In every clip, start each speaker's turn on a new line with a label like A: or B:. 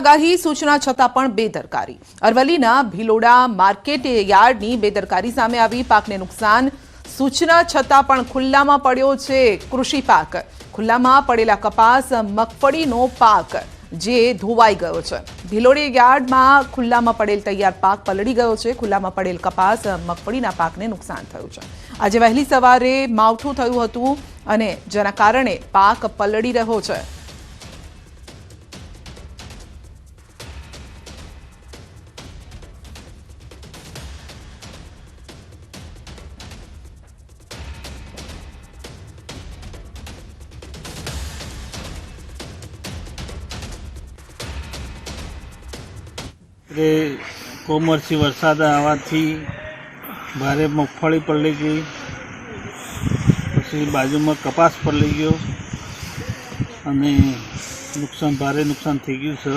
A: આગાહી સૂચના છતાં પણ બેદરકારી. અરવલ્લીના ભિલોડા માર્કેટ યાર્ડની બેદરકારી સામે આવી. પાકને નુકસાન સૂચના છતાં પણ ખુલ્લામાં પડ્યો છે કૃષિ પાક. ખુલ્લામાં પડેલા કપાસ, મગફળીનો પાક જે ધોવાઈ ગયો છે. ભિલોડે યાર્ડમાં ખુલ્લામાં પડેલ તૈયાર પાક પલળી ગયો છે. ખુલ્લામાં પડેલ કપાસ, મગફળીના પાકને નુકસાન થયું છે. આજે વહેલી સવારે માવઠું થયું હતું અને જેના કારણે પાક પલળી રહ્યો છે.
B: કોમર્સી વરસાદ આવવાથી ભારે મગફળી પલળી ગઈ, પછી બાજુમાં કપાસ પલળી ગયો અને ભારે નુકસાન થઈ ગયું છે.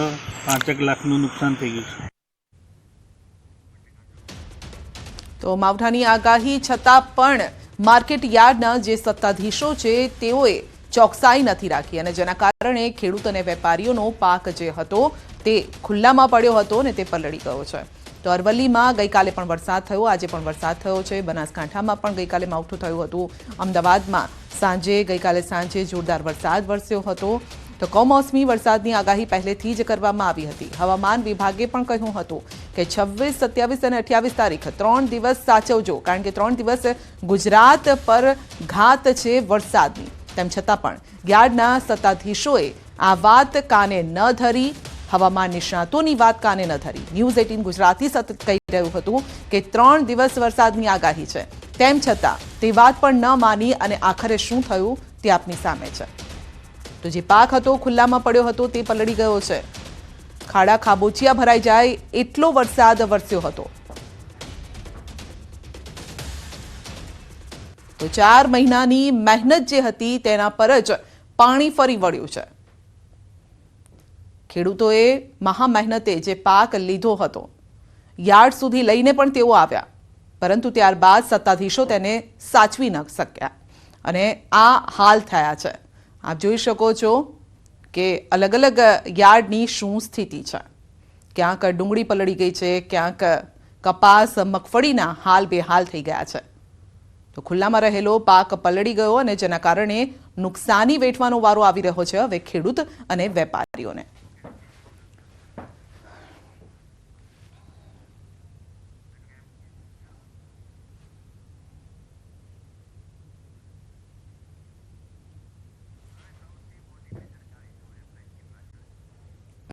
B: 5 લાખનું નુકસાન થઈ ગયું છે.
A: તો માવઠાની આગાહી છતાં પણ માર્કેટ યાર્ડના જે સત્તાધીશો છે તેઓએ ચોકસાઈ નથી રાખી અને જેના કારણે ખેડૂત અને વેપારીઓનો પાક જે હતો તે ખુલ્લામાં પડ્યો હતો અને તે પલળી ગયો છે. તો અરવલ્લીમાં ગઈકાલે પણ વરસાદ થયો, આજે પણ વરસાદ થયો છે. બનાસકાંઠામાં પણ ગઈકાલે માવઠું થયું હતું. અમદાવાદમાં ગઈકાલે સાંજે જોરદાર વરસાદ વરસ્યો હતો. તો કમોસમી વરસાદની આગાહી પહેલેથી જ કરવામાં આવી હતી. હવામાન વિભાગે પણ કહ્યું હતું કે 26, 27 અને 28 તારીખ 3 દિવસ સાચવજો, કારણ કે 3 દિવસ ગુજરાત પર ઘાત છે વરસાદની. તેમ છતાં પણ યાર્ડના સત્તાધીશોએ આ વાત કાને ન ધરી, હવામાન નિષ્ણાતોની વાત કાને ન ધરી. ન્યૂઝ 18 ગુજરાતી સતત કહી રહ્યું હતું કે 3 દિવસ વરસાદની આગાહી છે. તેમ છતાં તે વાત પણ ન માની અને આખરે શું થયું તે આપની સામે છે. તો જે પાક હતો ખુલ્લામાં પડ્યો હતો તે પલળી ગયો છે. ખાડા ખાબોચિયા ભરાઈ જાય એટલો વરસાદ વરસ્યો હતો. તો 4 મહિનાની મહેનત જે હતી તેના પર જ પાણી ફરી વળ્યું છે. ખેડૂતોએ મહા મહેનતે જે પાક લીધો હતો, યાર્ડ સુધી લઈને પણ તેઓ આવ્યા, પરંતુ ત્યારબાદ સત્તાધીશો તેને સાચવી ન શક્યા અને આ હાલ થયા છે. આપ જોઈ શકો છો કે અલગ અલગ યાર્ડની શું સ્થિતિ છે. ક્યાંક ડુંગળી પલળી ગઈ છે, ક્યાંક કપાસ, મગફળીના હાલ બેહાલ થઈ ગયા છે. તો ખુલ્લામાં રહેલો પાક પલળી ગયો અને જેના કારણે નુકસાની વેઠવાનો વારો આવી રહ્યો છે હવે ખેડૂત અને વેપારીઓને.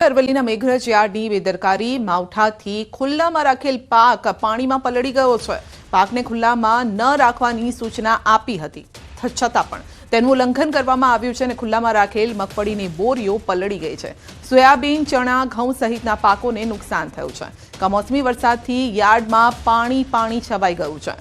A: અરવલ્લીના મેઘરજ યાર્ડની બેદરકારી. માવઠાથી ખુલ્લામાં રાખેલ પાક પાણીમાં પલળી ગયો છે. પાકને ખુલ્લામાં ન રાખવાની સૂચના આપી હતી, છતાં પણ તેનું ઉલ્લંઘન કરવામાં આવ્યું છે અને ખુલ્લામાં રાખેલ મગફળીની બોરીઓ પલળી ગઈ છે. સોયાબીન, ચણા, ઘઉં સહિતના પાકોને નુકસાન થયું છે. કમોસમી વરસાદથી યાર્ડમાં પાણી છવાઈ ગયું છે.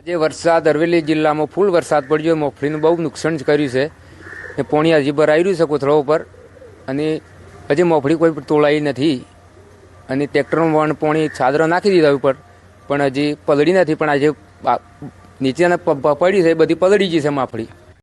C: આજે વરસાદ અરવલ્લી જિલ્લામાં ફૂલ વરસાદ પડ્યો. મગફળીનું બહુ નુકસાન કર્યું છે. એ પોણી હજી ભરાઈ રહ્યું છે કોથળા ઉપર અને હજી મગફળી કોઈ તોળાઈ નથી અને ટ્રેક્ટરમાં પોણી ચાદરો નાખી દીધા ઉપર પણ હજી પલળી નથી. પણ આજે નીચેના પડી છે, બધી પલળી ગઈ છે મગફળી.